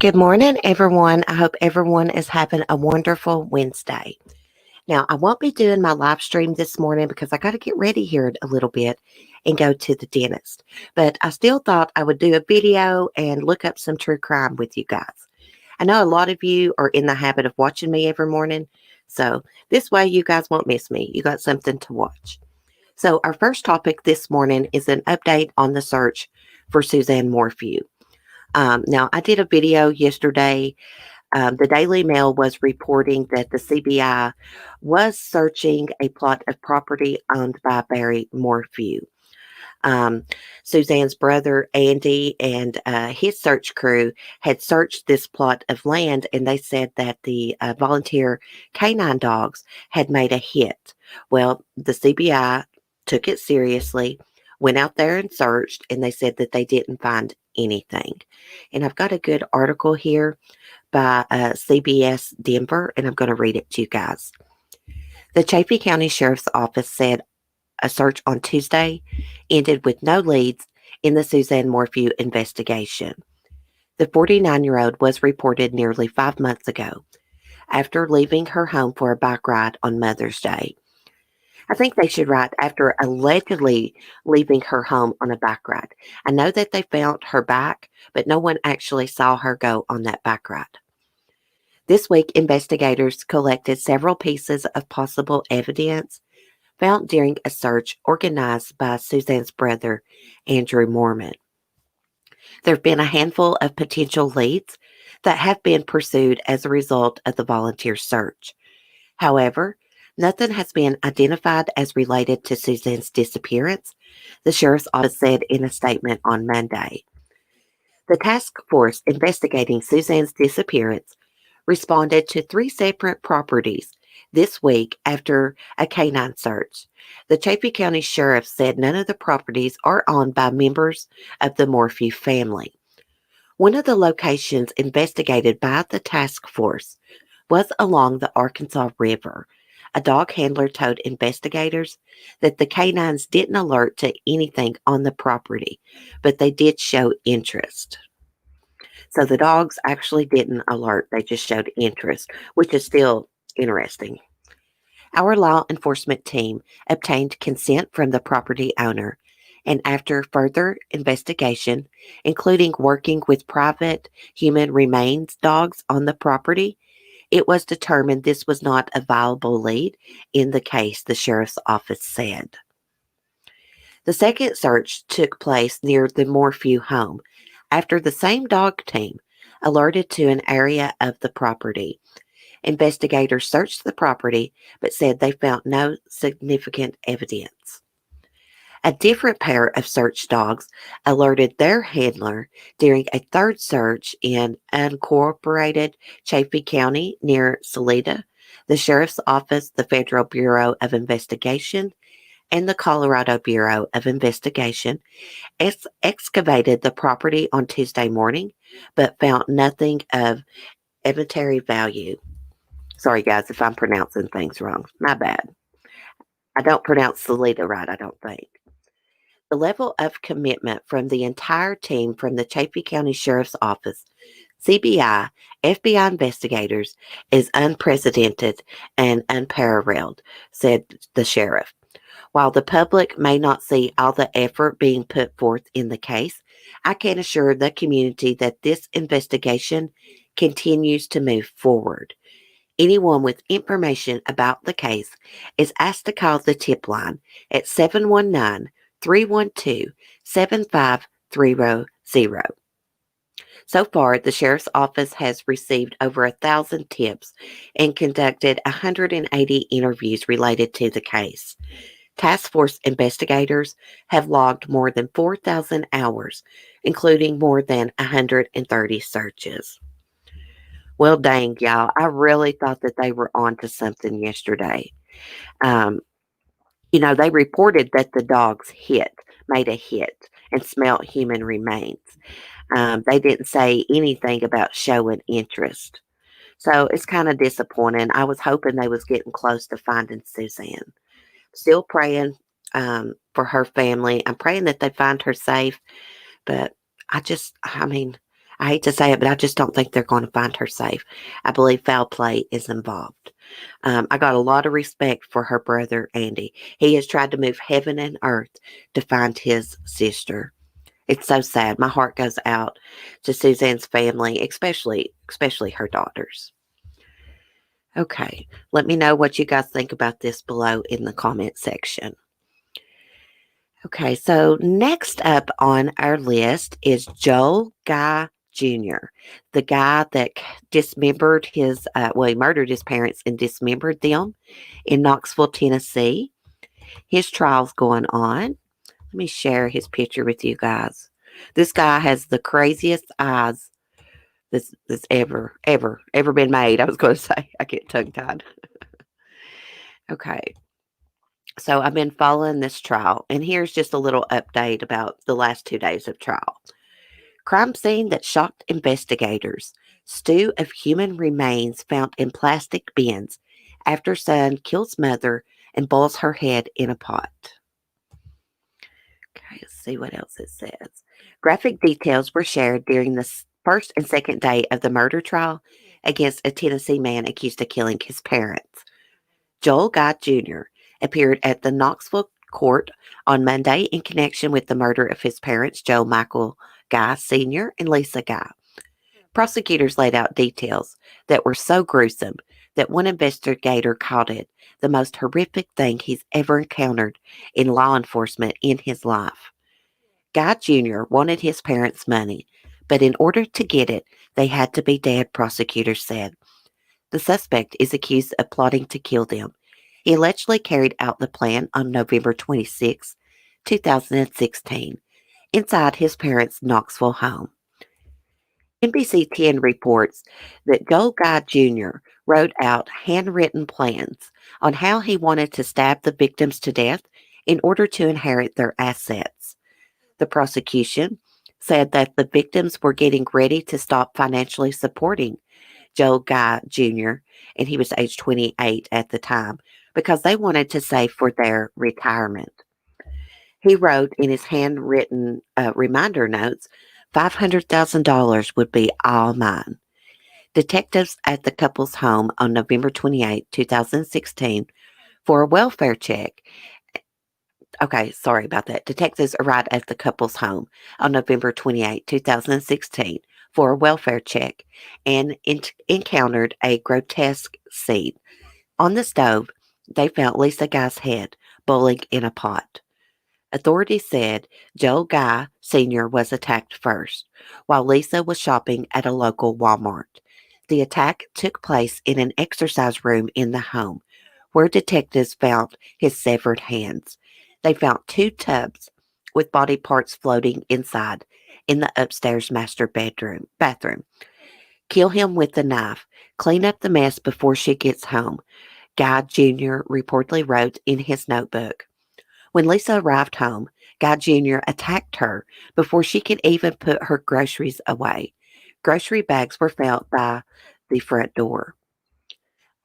Good morning, everyone. I hope everyone is having a wonderful Wednesday. Now, I won't be doing my live stream this morning because I got to get ready here in a little bit and go to the dentist. But I still thought I would do a video and look up some true crime with you guys. I know a lot of you are in the habit of watching me every morning. So this way you guys won't miss me. You got something to watch. So our first topic this morning is an update on the search for Suzanne Morphew. Now, I did a video yesterday. The Daily Mail was reporting that the CBI was searching a plot of property owned by Barry Morphew. Um, Suzanne's brother, Andy, and his search crew had searched this plot of land, and they said that the volunteer canine dogs had made a hit. Well, the CBI took it seriously, went out there and searched, and they said that they didn't find anything. And I've got a good article here by CBS Denver, and I'm going to read it to you guys. The Chaffee County Sheriff's Office said a search on Tuesday ended with no leads in the Suzanne Morphew investigation. The 49-year-old was reported nearly 5 months ago after leaving her home for a bike ride on Mother's Day. I think they should write after allegedly leaving her home on a bike ride. I know that they found her bike, but no one actually saw her go on that bike ride. This week, investigators collected several pieces of possible evidence found during a search organized by Suzanne's brother, Andrew Mormon. There have been a handful of potential leads that have been pursued as a result of the volunteer search. However, nothing has been identified as related to Suzanne's disappearance, the sheriff's office said in a statement on Monday. The task force investigating Suzanne's disappearance responded to 3 separate properties this week after a canine search. The Chaffee County Sheriff said none of the properties are owned by members of the Morphew family. One of the locations investigated by the task force was along the Arkansas River. A dog handler told investigators that the canines didn't alert to anything on the property, but they did show interest. So the dogs actually didn't alert, they just showed interest, which is still interesting. Our law enforcement team obtained consent from the property owner, and after further investigation, including working with private human remains dogs on the property, it was determined this was not a viable lead in the case, the sheriff's office said. The second search took place near the Morphew home after the same dog team alerted to an area of the property. Investigators searched the property but said they found no significant evidence. A different pair of search dogs alerted their handler during a third search in unincorporated Chaffee County near Salida. The Sheriff's Office, the Federal Bureau of Investigation, and the Colorado Bureau of Investigation excavated the property on Tuesday morning, but found nothing of inventory value. Sorry, guys, if I'm pronouncing things wrong. My bad. I don't pronounce Salida right, I don't think. The level of commitment from the entire team from the Chaffee County Sheriff's Office, CBI, FBI investigators is unprecedented and unparalleled, said the sheriff. While the public may not see all the effort being put forth in the case, I can assure the community that this investigation continues to move forward. Anyone with information about the case is asked to call the tip line at 719-312-7530. So far, the sheriff's office has received over 1,000 tips and conducted 180 interviews related to the case. Task force investigators have logged more than 4,000 hours, including more than 130 searches. Well, dang, y'all. I really thought that they were on to something yesterday. Um, they reported that the dogs made a hit, and smelt human remains. They didn't say anything about showing interest. So it's kind of disappointing. I was hoping they was getting close to finding Suzanne. Still praying for her family. I'm praying that they find her safe. But I mean, I hate to say it, but I just don't think they're going to find her safe. I believe foul play is involved. I got a lot of respect for her brother, Andy. He has tried to move heaven and earth to find his sister. It's so sad. My heart goes out to Suzanne's family, especially her daughters. Okay, let me know what you guys think about this below in the comment section. Okay, so next up on our list is Joel Guy Jr., the guy that dismembered he murdered his parents and dismembered them in Knoxville, Tennessee. His trial's going on. Let me share his picture with you guys. This guy has the craziest eyes that's ever been made. I was going to say, I get tongue tied. Okay, so I've been following this trial, and here's just a little update about the last 2 days of trial. Crime scene that shocked investigators. Stew of human remains found in plastic bins after son kills mother and boils her head in a pot. Okay, let's see what else it says. Graphic details were shared during the first and second day of the murder trial against a Tennessee man accused of killing his parents. Joel Guy Jr. appeared at the Knoxville court on Monday in connection with the murder of his parents, Joe Michael Guy Sr. and Lisa Guy. Prosecutors laid out details that were so gruesome that one investigator called it the most horrific thing he's ever encountered in law enforcement in his life. Guy Jr. wanted his parents' money, but in order to get it, they had to be dead, prosecutors said. The suspect is accused of plotting to kill them. He allegedly carried out the plan on November 26, 2016, inside his parents' Knoxville home. NBC 10 reports that Joel Guy Jr. wrote out handwritten plans on how he wanted to stab the victims to death in order to inherit their assets. The prosecution said that the victims were getting ready to stop financially supporting Joel Guy Jr., and he was age 28 at the time, because they wanted to save for their retirement. He wrote in his handwritten reminder notes, $500,000 would be all mine. Detectives at the couple's home on November 28, 2016, for a welfare check. Okay, sorry about that. Detectives arrived at the couple's home on November 28, 2016, for a welfare check and encountered a grotesque scene. On the stove, they found Lisa Guy's head boiling in a pot. Authorities said Joe Guy Sr. was attacked first, while Lisa was shopping at a local Walmart. The attack took place in an exercise room in the home, where detectives found his severed hands. They found 2 tubs with body parts floating inside in the upstairs master bathroom. Kill him with the knife. Clean up the mess before she gets home, Guy Jr. reportedly wrote in his notebook. When Lisa arrived home, Guy Jr. attacked her before she could even put her groceries away. Grocery bags were found by the front door.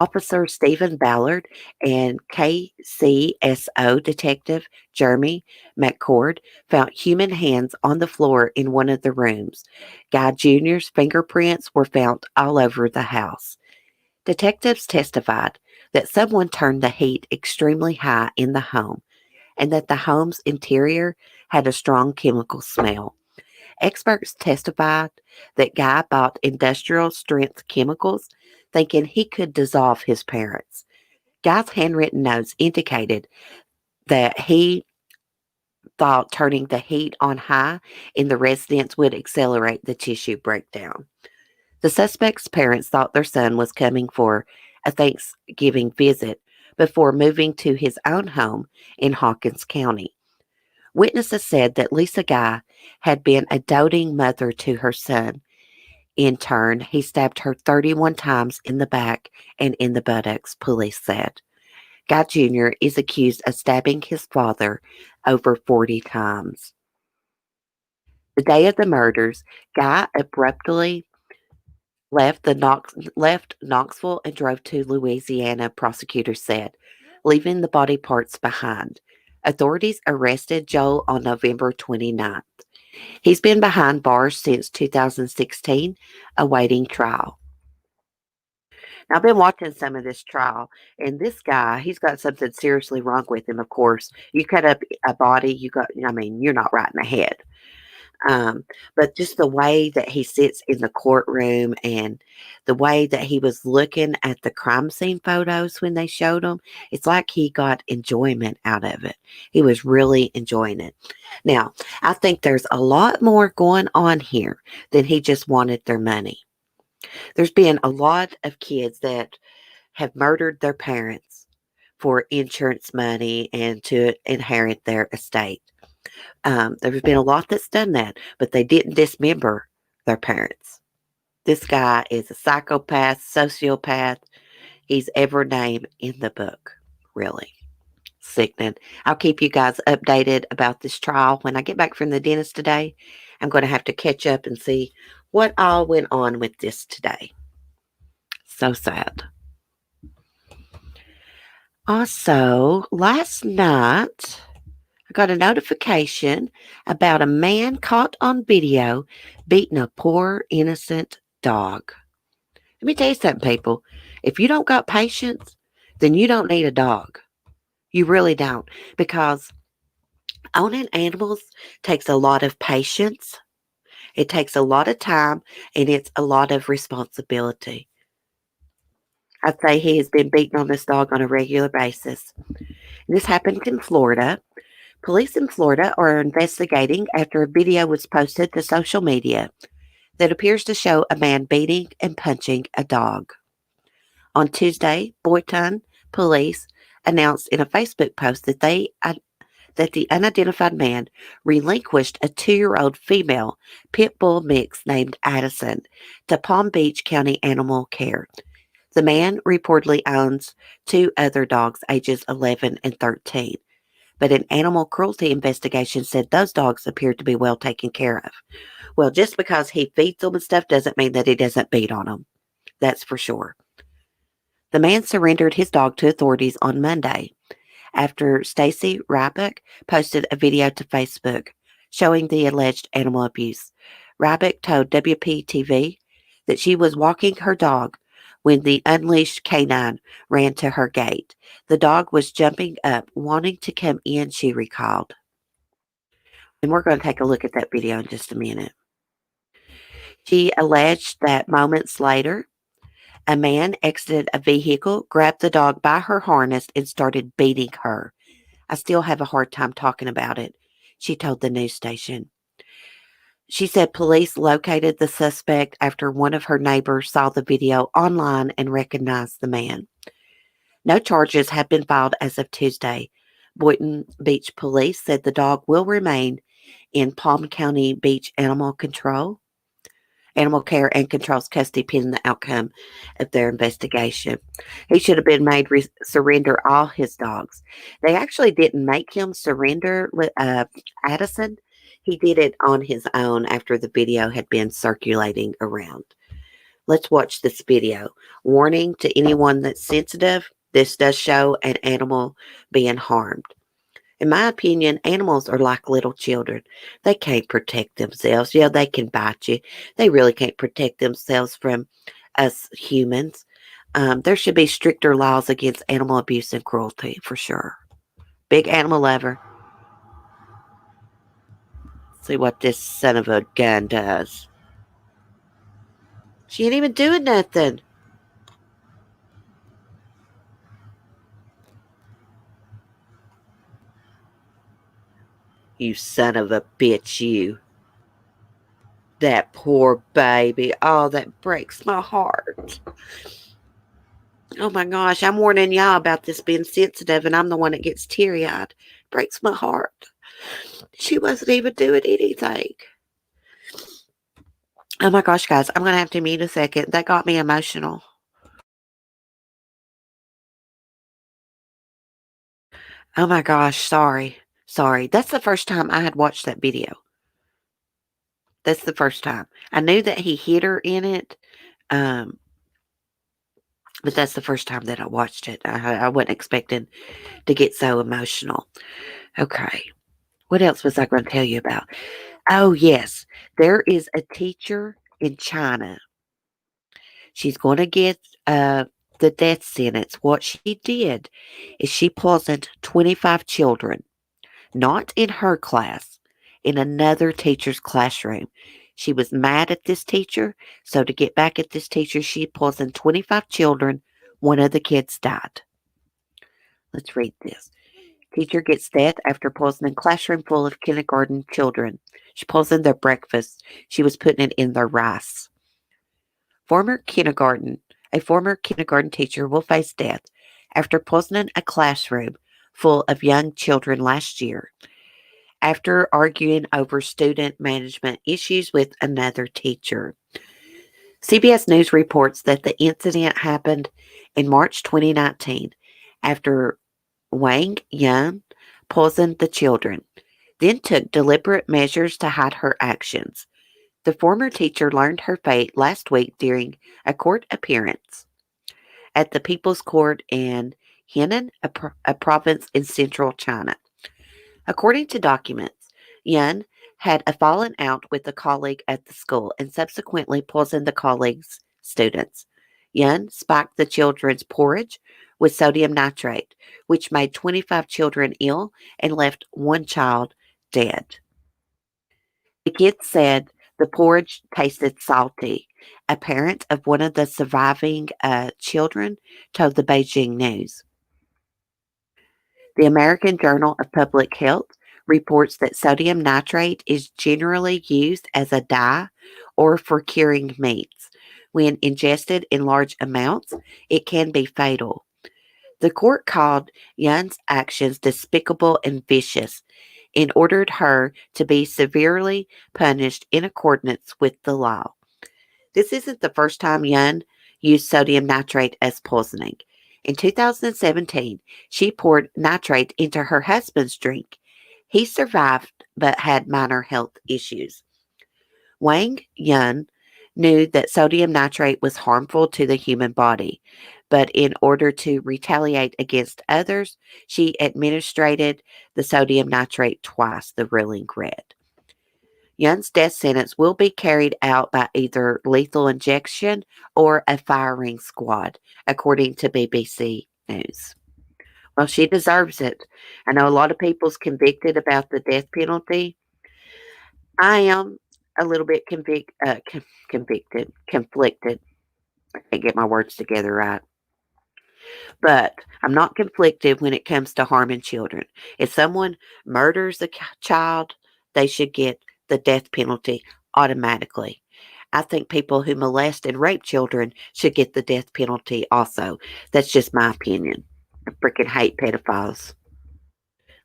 Officer Stephen Ballard and KCSO Detective Jeremy McCord found human hands on the floor in one of the rooms. Guy Jr.'s fingerprints were found all over the house. Detectives testified that someone turned the heat extremely high in the home and that the home's interior had a strong chemical smell. Experts testified that Guy bought industrial strength chemicals, thinking he could dissolve his parents. Guy's handwritten notes indicated that he thought turning the heat on high in the residence would accelerate the tissue breakdown. The suspect's parents thought their son was coming for a Thanksgiving visit before moving to his own home in Hawkins County. Witnesses said that Lisa Guy had been a doting mother to her son. In turn, he stabbed her 31 times in the back and in the buttocks, police said. Guy Jr. is accused of stabbing his father over 40 times. The day of the murders, Guy abruptly left Knoxville and drove to Louisiana, prosecutors said, leaving the body parts behind. Authorities arrested Joel on November 29th. He's been behind bars since 2016, awaiting trial. Now, I've been watching some of this trial, and this guy, he's got something seriously wrong with him, of course. You cut up a body, I mean, you're not right in the head. Um, but just the way that he sits in the courtroom and the way that he was looking at the crime scene photos when they showed them, it's like he got enjoyment out of it. He was really enjoying it. Now, I think there's a lot more going on here than he just wanted their money. There's been a lot of kids that have murdered their parents for insurance money and to inherit their estate. There's been a lot that's done that, but they didn't dismember their parents. This guy is a psychopath, sociopath. He's every name in the book, really. Sickening. I'll keep you guys updated about this trial. When I get back from the dentist today, I'm going to have to catch up and see what all went on with this today. So sad. Also, last night, I got a notification about a man caught on video beating a poor, innocent dog. Let me tell you something, people. If you don't got patience, then you don't need a dog. You really don't. Because owning animals takes a lot of patience, it takes a lot of time, and it's a lot of responsibility. I'd say he has been beating on this dog on a regular basis. This happened in Florida. Police in Florida are investigating after a video was posted to social media that appears to show a man beating and punching a dog. On Tuesday, Boynton police announced in a Facebook post that that the unidentified man relinquished a 2-year-old female pit bull mix named Addison to Palm Beach County Animal Care. The man reportedly owns 2 other dogs, ages 11 and 13. But an animal cruelty investigation said those dogs appeared to be well taken care of. Well, just because he feeds them and stuff doesn't mean that he doesn't beat on them. That's for sure. The man surrendered his dog to authorities on Monday after Stacy Ryback posted a video to Facebook showing the alleged animal abuse. Ryback told WPTV that she was walking her dog when the unleashed canine ran to her gate. The dog was jumping up, wanting to come in, she recalled. And we're going to take a look at that video in just a minute. She alleged that moments later, a man exited a vehicle, grabbed the dog by her harness, and started beating her. I still have a hard time talking about it, she told the news station. She said police located the suspect after one of her neighbors saw the video online and recognized the man. No charges have been filed as of Tuesday. Boynton Beach Police said the dog will remain in Palm County Beach Animal Care and Control's custody pending the outcome of their investigation. He should have been made surrender all his dogs. They actually didn't make him surrender Addison. He did it on his own after the video had been circulating around. Let's watch this video. Warning to anyone that's sensitive, this does show an animal being harmed. In my opinion, animals are like little children. They can't protect themselves. Yeah, they can bite you. They really can't protect themselves from us humans. There should be stricter laws against animal abuse and cruelty, for sure. Big animal lover. See what this son of a gun does. She ain't even doing nothing. You son of a bitch, you. That poor baby. Oh, that breaks my heart. Oh my gosh, I'm warning y'all about this being sensitive, and I'm the one that gets teary eyed. Breaks my heart. She wasn't even doing anything. Oh my gosh, guys, I'm going to have to mute a second. That got me emotional. Oh my gosh, sorry. Sorry. That's the first time I had watched that video. That's the first time. I knew that he hit her in it, but that's the first time that I watched it. I wasn't expecting to get so emotional. Okay. What else was I going to tell you about? Oh, yes. There is a teacher in China. She's going to get the death sentence. What she did is she poisoned 25 children, not in her class, in another teacher's classroom. She was mad at this teacher, so to get back at this teacher, she poisoned 25 children. One of the kids died. Let's read this. Teacher gets death after poisoning classroom full of kindergarten children. She poisoned their breakfast. She was putting it in their rice. Former kindergarten A former kindergarten teacher will face death after poisoning a classroom full of young children last year after arguing over student management issues with another teacher. CBS News reports that the incident happened in March 2019 after Wang Yan poisoned the children, then took deliberate measures to hide her actions. The former teacher learned her fate last week during a court appearance at the People's Court in Henan, a province in central China. According to documents, Yun had a fallen out with a colleague at the school and subsequently poisoned the colleague's students. Yun spiked the children's porridge with sodium nitrate, which made 25 children ill and left one child dead. The kids said the porridge tasted salty. A parent of one of the surviving children told the Beijing News. The American Journal of Public Health reports that sodium nitrate is generally used as a dye or for curing meats. When ingested in large amounts, it can be fatal. The court called Yun's actions despicable and vicious and ordered her to be severely punished in accordance with the law. This isn't the first time Yun used sodium nitrate as poisoning. In 2017, she poured nitrate into her husband's drink. He survived but had minor health issues. Wang Yun knew that sodium nitrate was harmful to the human body, but in order to retaliate against others, she administered the sodium nitrate twice, the ruling read. Yun's death sentence will be carried out by either lethal injection or a firing squad, according to BBC News. Well, she deserves it. I know a lot of people's convicted about the death penalty. I am a little bit conflicted. I can't get my words together right. But I'm not conflicted when it comes to harming children. If someone murders a child, they should get the death penalty automatically. I think people who molest and rape children should get the death penalty also. That's just my opinion. I freaking hate pedophiles.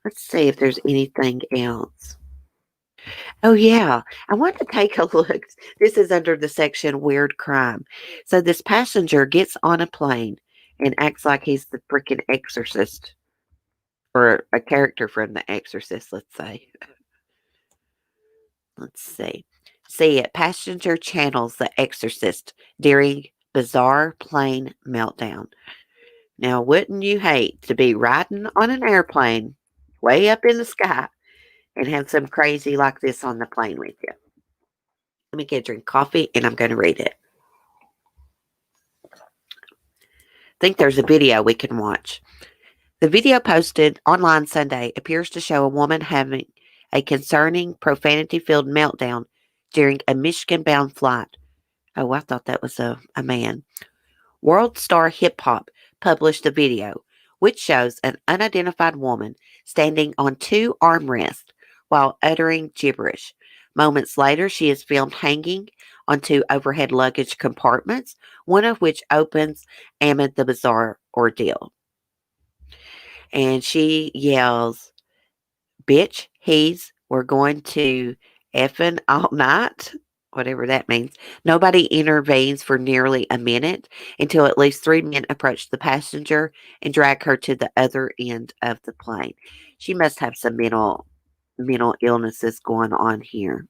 Let's see if there's anything else. Oh, yeah. I want to take a look. This is under the section Weird Crime. So, this passenger gets on a plane and acts like he's the freaking exorcist or a character from The Exorcist, let's say. Let's see. See it. Passenger channels The Exorcist during bizarre plane meltdown. Now, wouldn't you hate to be riding on an airplane way up in the sky and have some crazy like this on the plane with you? Let me get a drink of coffee and I'm going to read it. I think there's a video we can watch. The video posted online Sunday appears to show a woman having a concerning profanity filled meltdown during a Michigan bound flight. Oh, I thought that was a man. World Star Hip Hop published a video which shows an unidentified woman standing on two armrests while uttering gibberish. Moments later, she is filmed hanging onto overhead luggage compartments, one of which opens amid the bizarre ordeal. And she yells, "Bitch, we're going to effing all night," whatever that means. Nobody intervenes for nearly a minute until at least three men approach the passenger and drag her to the other end of the plane. She must have some mental illnesses going on here.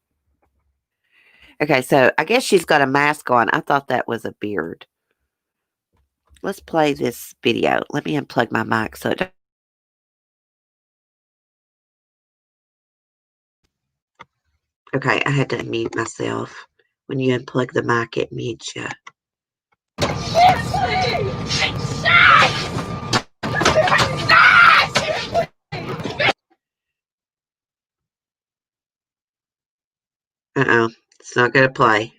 Okay, so I guess she's got a mask on. I thought that was a beard. Let's play this video. Let me unplug my mic so it. Okay, I had to mute myself. When you unplug the mic, it mutes you. Uh-oh. It's not going to play.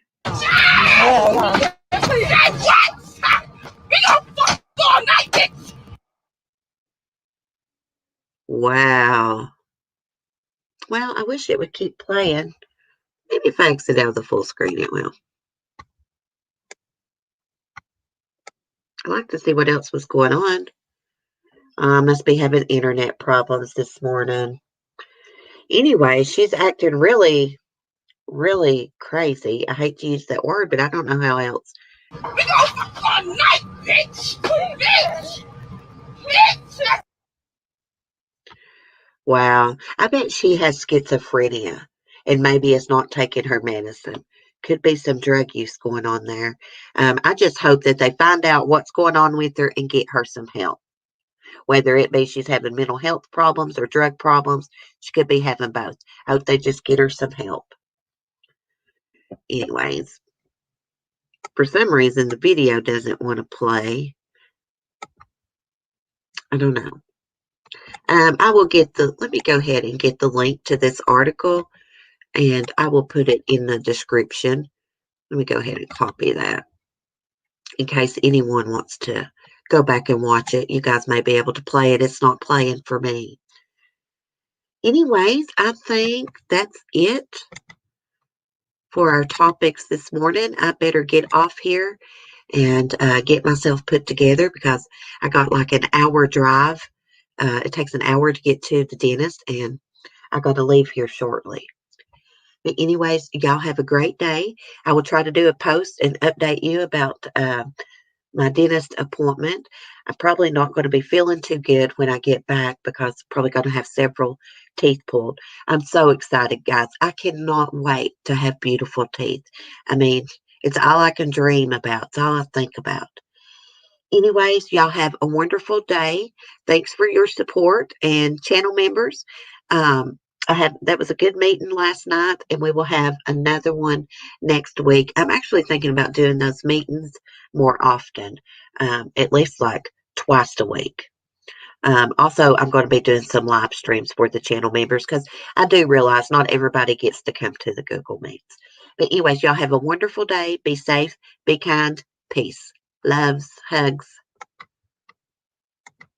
Wow. Well, I wish it would keep playing. Maybe if I exit out of the full screen, it will. I'd like to see what else was going on. Must be having internet problems this morning. Anyway, she's acting really, really crazy. I hate to use that word, but I don't know how else. Wow. I bet she has schizophrenia and maybe is not taking her medicine. Could be some drug use going on there. I just hope that they find out what's going on with her and get her some help. Whether it be she's having mental health problems or drug problems, she could be having both. I hope they just get her some help. Anyways, for some reason, the video doesn't want to play. I don't know. I will let me go ahead and get the link to this article and I will put it in the description. Let me go ahead and copy that in case anyone wants to go back and watch it. You guys may be able to play it. It's not playing for me. Anyways, I think that's it for our topics this morning. I better get off here and get myself put together because I got like an hour drive. It takes an hour to get to the dentist, and I got to leave here shortly. But anyways, y'all have a great day. I will try to do a post and update you about my dentist appointment. I'm probably not going to be feeling too good when I get back because I'm probably going to have several teeth pulled. I'm so excited, guys. I cannot wait to have beautiful teeth. I mean, it's all I can dream about. It's all I think about. Anyways, y'all have a wonderful day. Thanks for your support and channel members. Um, that was a good meeting last night, and we will have another one next week. I'm actually thinking about doing those meetings more often, at least like twice a week. Also, I'm going to be doing some live streams for the channel members because I do realize not everybody gets to come to the Google Meets. But anyways, y'all have a wonderful day. Be safe, be kind, peace, loves, hugs.